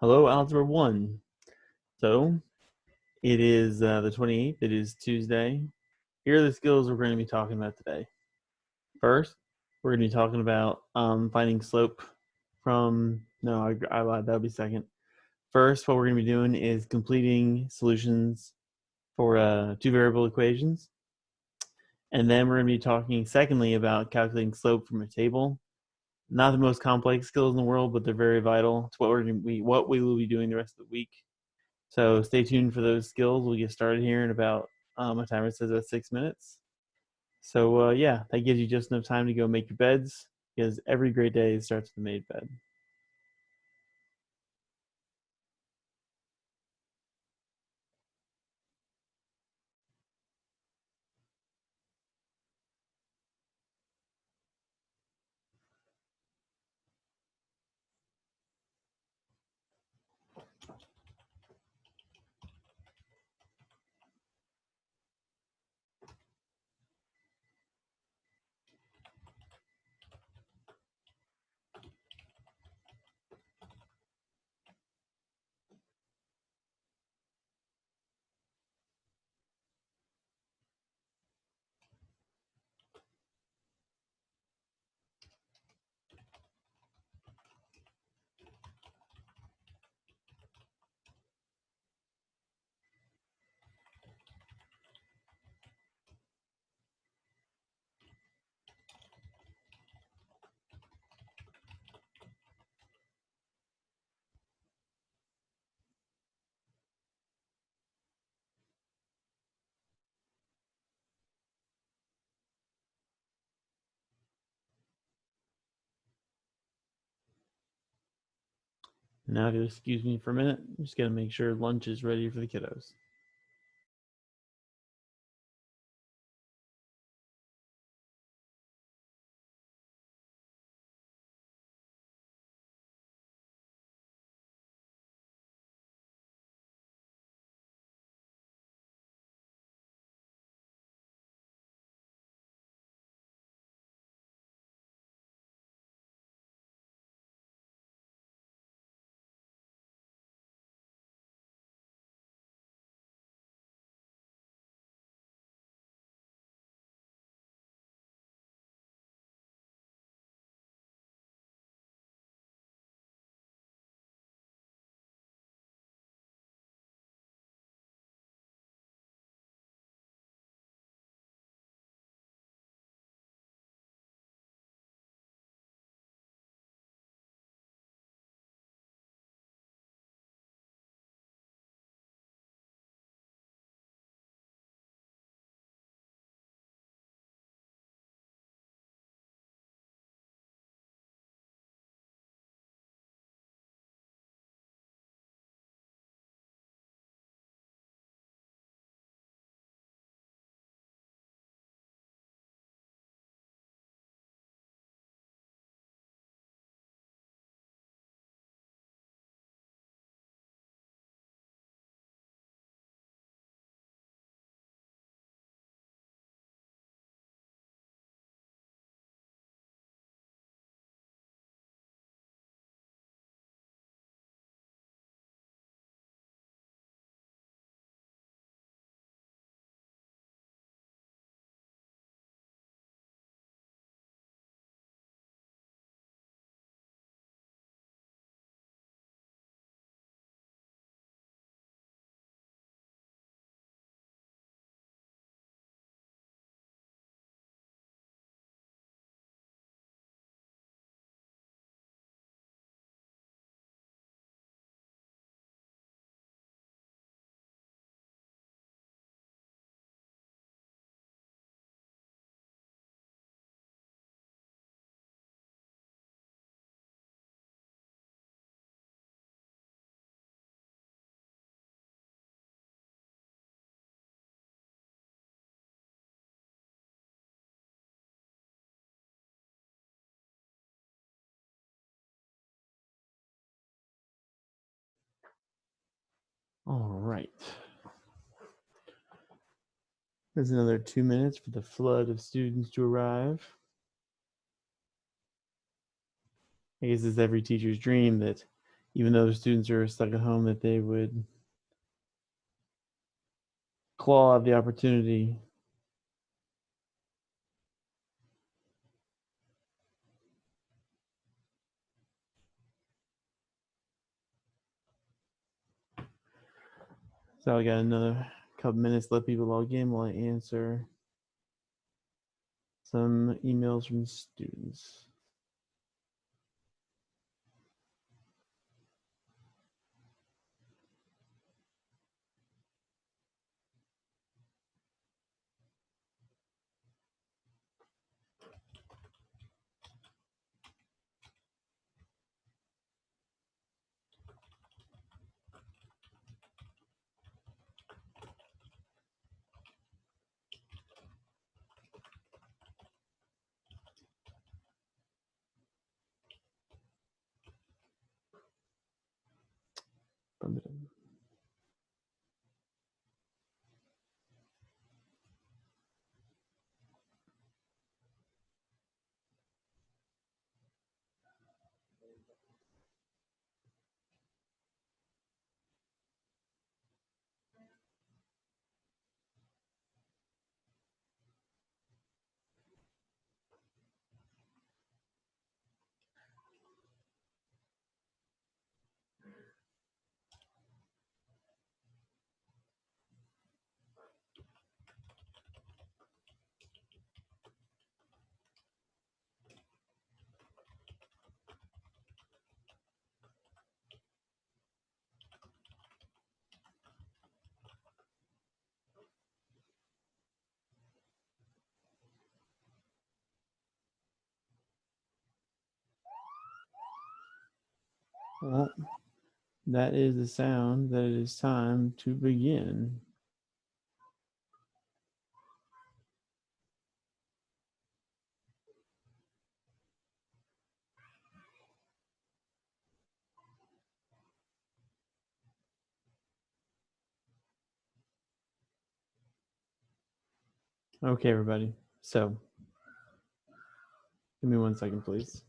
Hello, Algebra 1. So, it is the 28th. It is Tuesday. Here are the skills we're going to be talking about today. First, we're going to be talking about finding slope from, no, I lied, that'll be second. First, what we're going to be doing is completing solutions for two variable equations. And then we're going to be talking, secondly, about calculating slope from a table. Not the most complex skills in the world, but they're very vital to what we will be doing the rest of the week. So stay tuned for those skills. We'll get started here in about my timer says about 6 minutes. So yeah, that gives you just enough time to go make your beds because every great day starts with a made bed. Now, if you'll excuse me for a minute, I'm just going to make sure lunch is ready for the kiddos. All right. There's another 2 minutes for the flood of students to arrive. I guess it's every teacher's dream that even though the students are stuck at home, that they would claw out the opportunity So I got another couple minutes. Let people log in while I answer some emails from students. Well, that is the sound that it is time to begin. Okay, everybody. So, give me 1 second, please.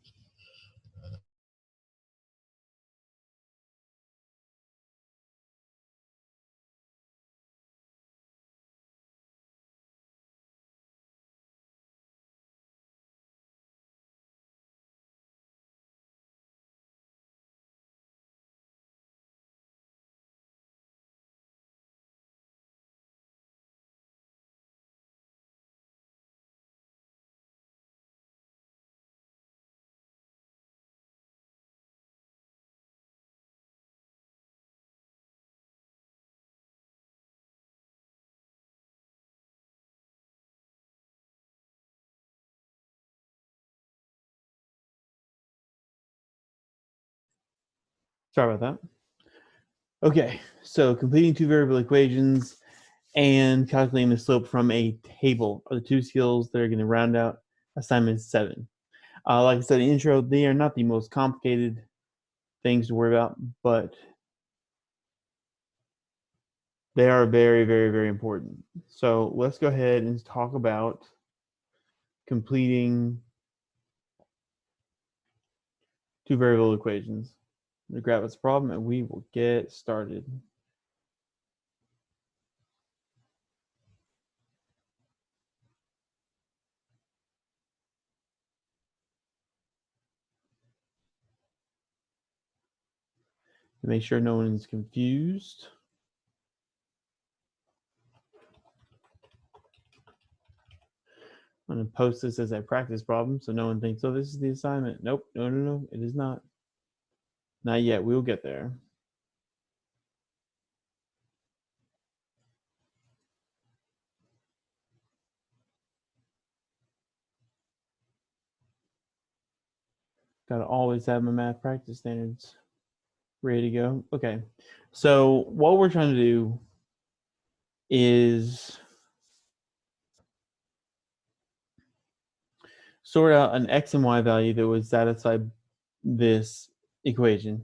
Sorry about that. Okay, so completing two variable equations and calculating the slope from a table are the two skills that are going to round out assignment 7. Like I said in the intro, they are not the most complicated things to worry about, but they are very, very, very important. So let's go ahead and talk about completing two variable equations. I'm going to grab this problem and we will get started. To make sure no one is confused. I'm going to post this as a practice problem so no one thinks, oh, this is the assignment. Nope, no, it is not. Not yet, we'll get there. Gotta always have my math practice standards ready to go. Okay, so what we're trying to do is sort out an x and y value that would satisfy this equation.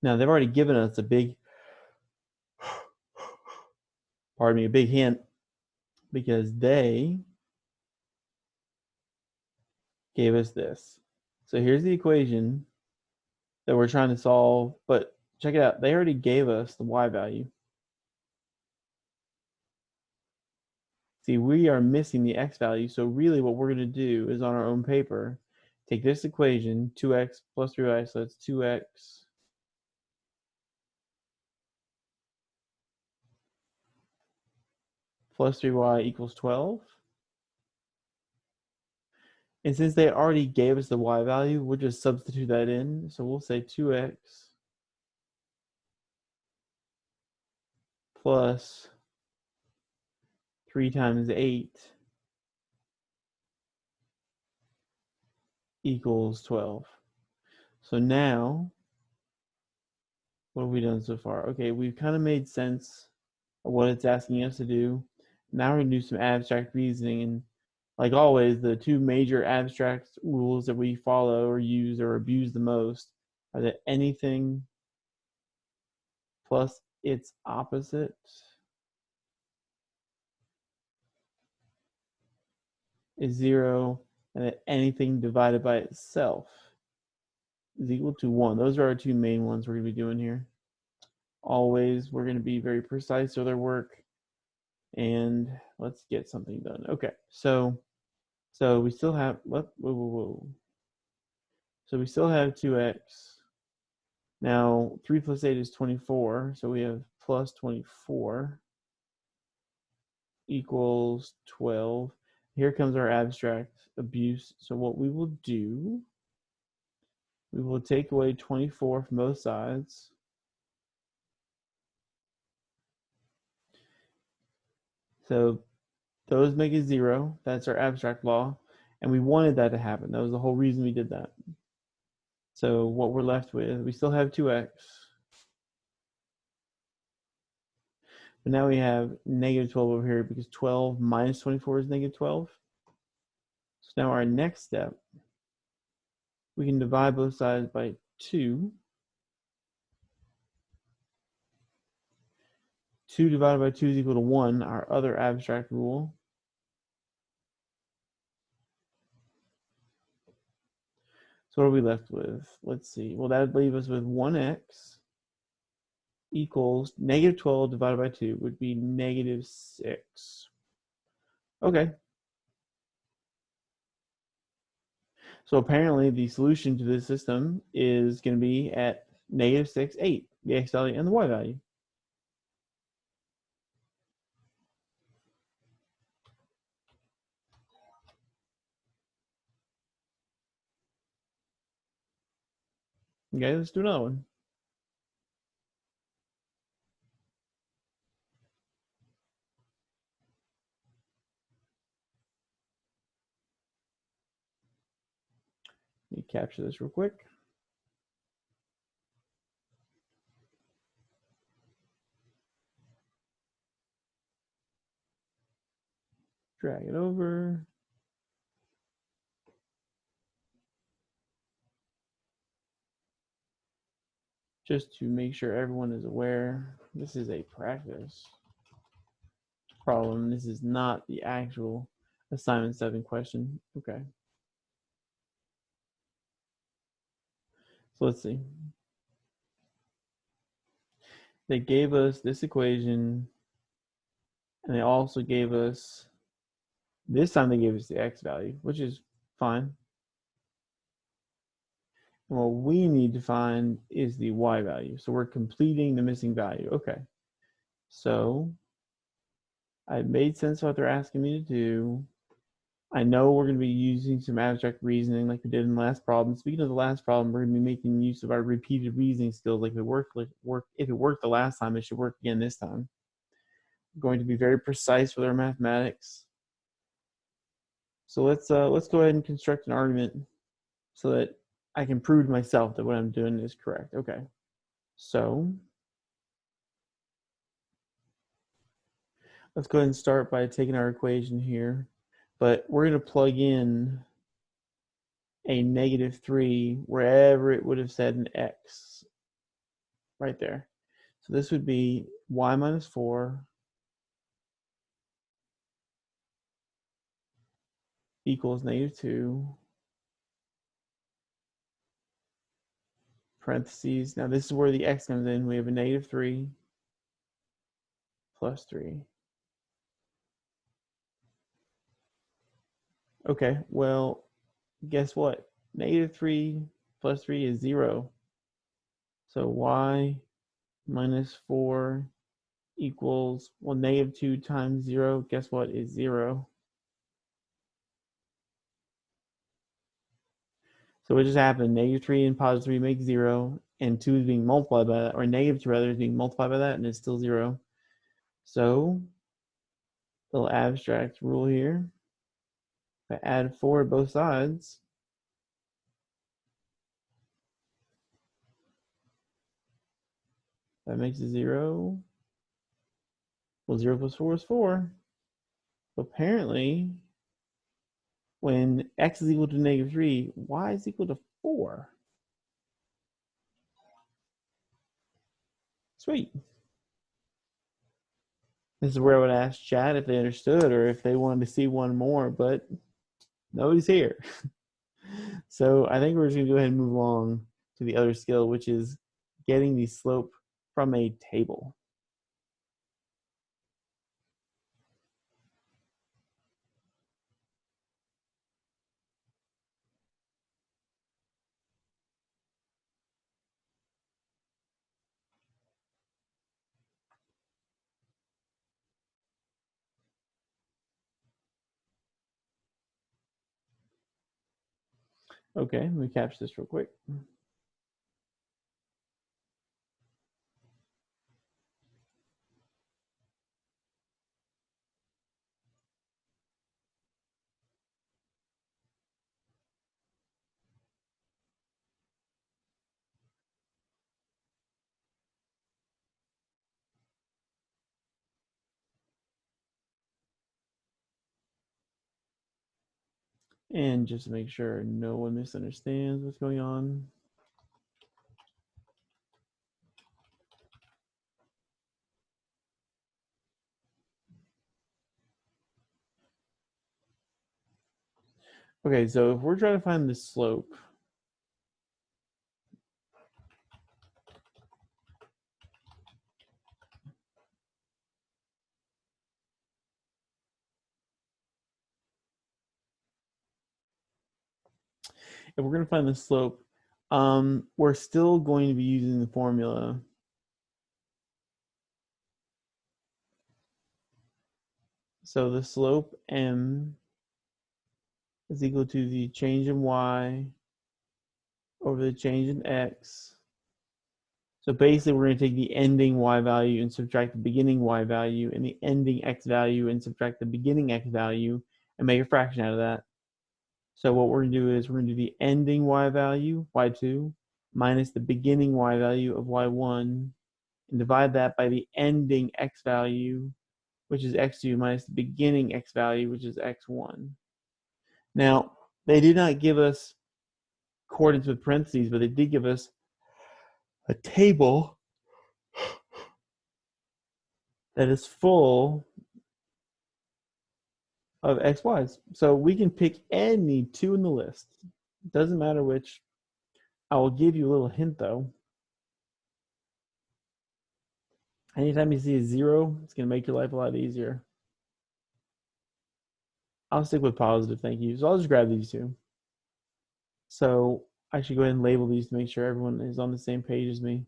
Now they've already given us a big hint because they gave us this. So here's the equation that we're trying to solve, but check it out. They already gave us the y value. See, we are missing the x value. So really what we're going to do is on our own paper, take this equation, 2x plus 3y, so that's 2x plus 3y equals 12. And since they already gave us the y value, we'll just substitute that in. So we'll say 2x plus 3 times 8 equals 12. So now, what have we done so far? Okay, we've kind of made sense of what it's asking us to do. Now we're going to do some abstract reasoning. And like always, the two major abstract rules that we follow or use or abuse the most are that anything plus its opposite is 0, and that anything divided by itself is equal to 1. Those are our two main ones we're going to be doing here. Always, we're going to be very precise with our work, and let's get something done. Okay, so we still have, whoa. So we still have 2x. Now, 3 plus 8 is 24, so we have plus 24 equals 12. Here comes our abstract abuse. So what we will do, we will take away 24 from both sides. So those make it 0. That's our abstract law. And we wanted that to happen. That was the whole reason we did that. So what we're left with, we still have 2x. But now we have negative 12 over here because 12 minus 24 is negative 12. So now our next step, we can divide both sides by 2. 2 divided by 2 is equal to 1, our other abstract rule. So what are we left with? Let's see. Well, that would leave us with 1x equals negative 12 divided by 2 would be negative 6. Okay. So apparently the solution to this system is going to be at negative 6, 8, the x value and the y value. Okay, let's do another one. Let me capture this real quick. Drag it over. Just to make sure everyone is aware, this is a practice problem. This is not the actual assignment 7 question. Okay. So let's see. They gave us this equation, and they also gave us, this time they gave us the x value, which is fine. And what we need to find is the y value. So we're completing the missing value. Okay. So I made sense of what they're asking me to do. I know we're going to be using some abstract reasoning like we did in the last problem. Speaking of the last problem, we're going to be making use of our repeated reasoning skills. Like if it worked the last time, it should work again this time. We're going to be very precise with our mathematics. So let's go ahead and construct an argument so that I can prove to myself that what I'm doing is correct. Okay. So let's go ahead and start by taking our equation here, but we're going to plug in a negative 3 wherever it would have said an x right there. So this would be y minus 4 equals negative 2. parentheses. Now this is where the x comes in. We have a negative 3 plus 3. Okay, well, guess what? Negative 3 plus 3 is 0. So y minus 4 equals, well, negative 2 times 0, guess what, is 0. So what just happened? Negative 3 and positive 3 make 0, and 2 is being multiplied by that, or negative 2 rather is being multiplied by that, and it's still 0. So, little abstract rule here. If I add 4 to both sides, that makes it 0. Well, 0 plus 4 is 4. So apparently, when x is equal to negative 3, y is equal to 4. Sweet. This is where I would ask chat if they understood or if they wanted to see one more, but nobody's here. So I think we're just going to go ahead and move along to the other skill, which is getting the slope from a table. Okay, let me capture this real quick. And just to make sure no one misunderstands what's going on. Okay, so if we're trying to find the slope, if we're going to find the slope, we're still going to be using the formula. So the slope m is equal to the change in y over the change in x. So basically, we're going to take the ending y value and subtract the beginning y value, and the ending x value and subtract the beginning x value, and make a fraction out of that. So what we're going to do is we're going to do the ending y value, y2, minus the beginning y value of y1, and divide that by the ending x value, which is x2, minus the beginning x value, which is x1. Now, they did not give us coordinates with parentheses, but they did give us a table that is full of xy's. So we can pick any two in the list. It doesn't matter which. I will give you a little hint though. Anytime you see a 0, it's going to make your life a lot easier. I'll stick with positive, thank you. So I'll just grab these two. So I should go ahead and label these to make sure everyone is on the same page as me.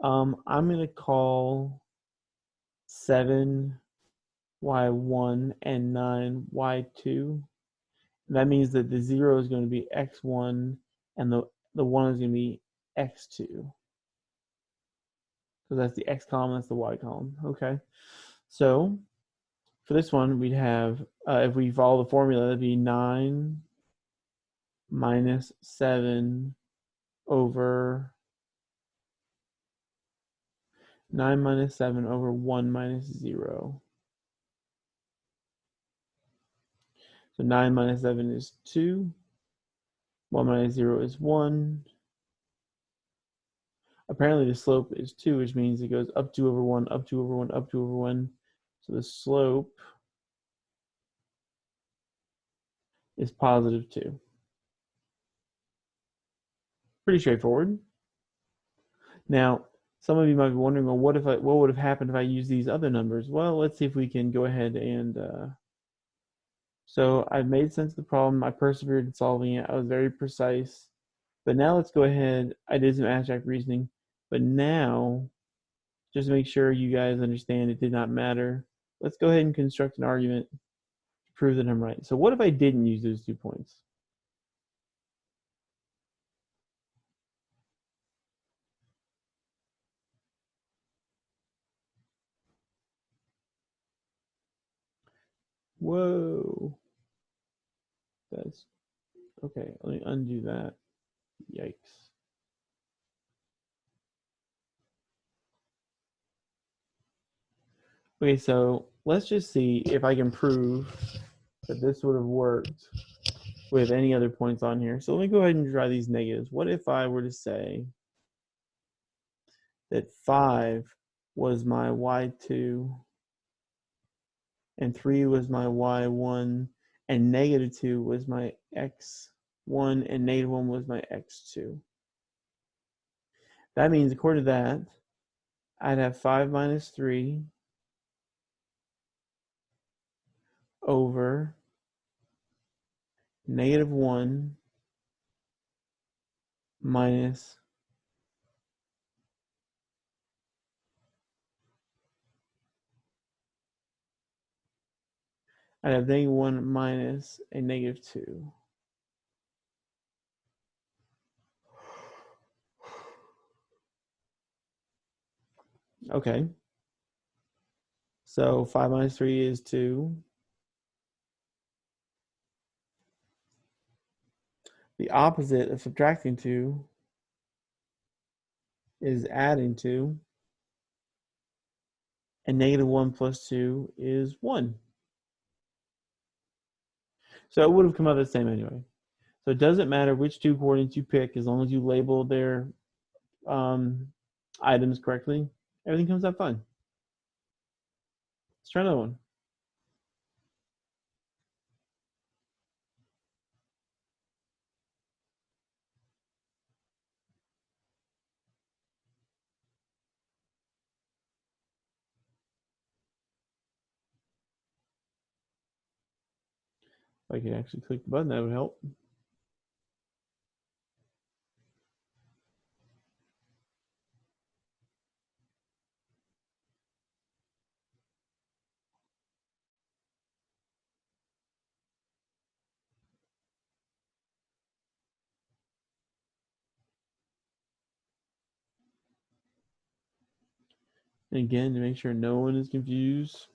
I'm going to call 7 y1 and 9 y2. That means that the 0 is going to be x1 and the 1 is going to be x2. So that's the x column, that's the y column. Okay. So for this one, we'd have, if we follow the formula, that'd be 9 minus 7 over 9 minus 7 over 1 minus 0. So 9 minus 7 is 2. 1 minus 0 is 1. Apparently the slope is 2, which means it goes up 2 over 1, up 2 over 1, up 2 over 1. So the slope is positive 2. Pretty straightforward. Now, some of you might be wondering, well, what would have happened if I used these other numbers? Well, let's see if we can go ahead and so I made sense of the problem. I persevered in solving it. I was very precise. But now let's go ahead. I did some abstract reasoning. But now, just to make sure you guys understand it did not matter, let's go ahead and construct an argument to prove that I'm right. So what if I didn't use those 2 points? Whoa. That's okay. Let me undo that. Yikes. Okay, so let's just see if I can prove that this would have worked with any other points on here. So let me go ahead and draw these negatives. What if I were to say that 5 was my y2 and 3 was my y1 and -2 was my x1 and -1 was my x2? That means, according to that, I'd have 5 minus 3 over -1 minus I'd have -1 minus a -2. Okay. So 5 minus 3 is 2. The opposite of subtracting 2 is adding 2. And -1 plus 2 is 1. So it would have come out the same anyway. So it doesn't matter which 2 coordinates you pick, as long as you label their items correctly, everything comes out fine. Let's try another one. If I could actually click the button, that would help. And again, to make sure no one is confused,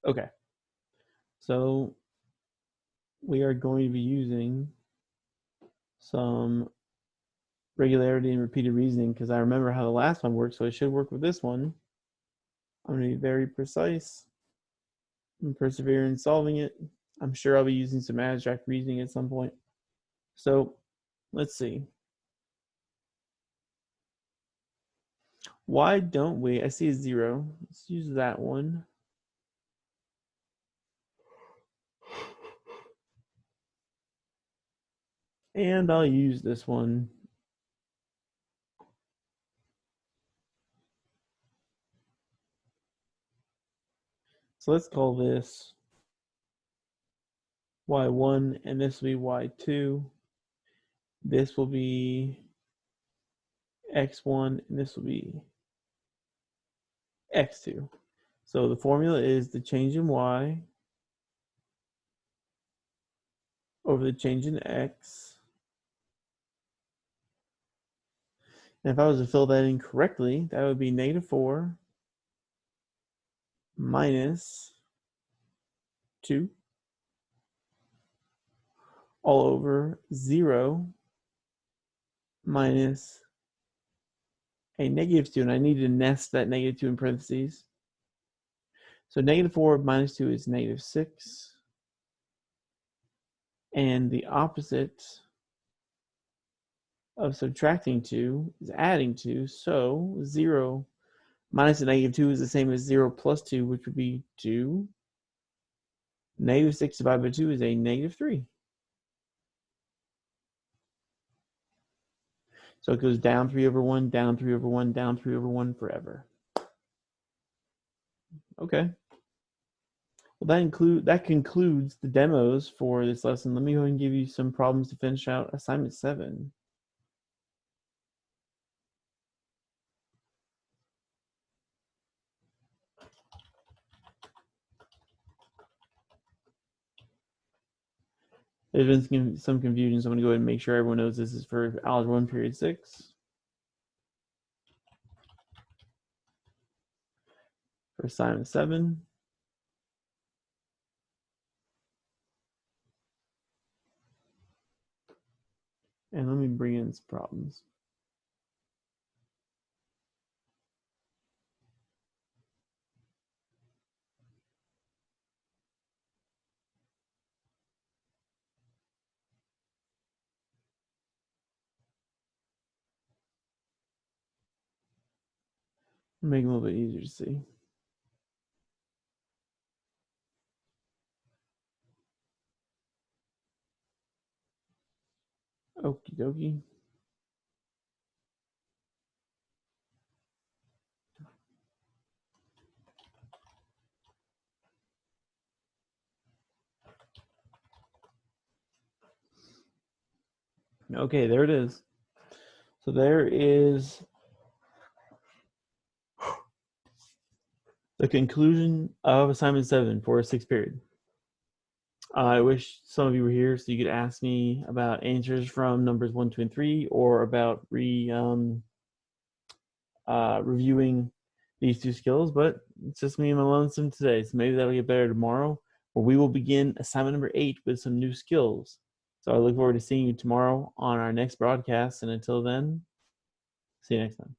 okay. So we are going to be using some regularity and repeated reasoning because I remember how the last one worked, so it should work with this one. I'm going to be very precise and persevere in solving it. I'm sure I'll be using some abstract reasoning at some point. So let's see. Why don't we? I see a 0. Let's use that one. And I'll use this one. So let's call this y1, and this will be y2. This will be x1, and this will be x2. So the formula is the change in y over the change in x. And if I was to fill that in correctly, that would be -4 minus 2 all over 0 minus a -2. And I need to nest that -2 in parentheses. So -4 minus 2 is -6. And the opposite of subtracting 2 is adding 2. So 0 minus a -2 is the same as 0 plus 2, which would be 2. -6 divided by 2 is a -3. So it goes down 3 over 1, down 3 over 1, down 3 over 1 forever. Okay. Well, that concludes the demos for this lesson. Let me go ahead and give you some problems to finish out assignment 7. There's been some confusion, so I'm going to go ahead and make sure everyone knows this is for algebra 1 period 6. For assignment 7. And let me bring in some problems. Make it a little bit easier to see. Okie dokie. Okay, there it is. So there is the conclusion of assignment 7 for 6th period. I wish some of you were here so you could ask me about answers from numbers 1, 2, and 3, or about reviewing these 2 skills, but it's just me and my lonesome today, so maybe that'll get better tomorrow, where we will begin assignment number 8 with some new skills. So I look forward to seeing you tomorrow on our next broadcast, and until then, see you next time.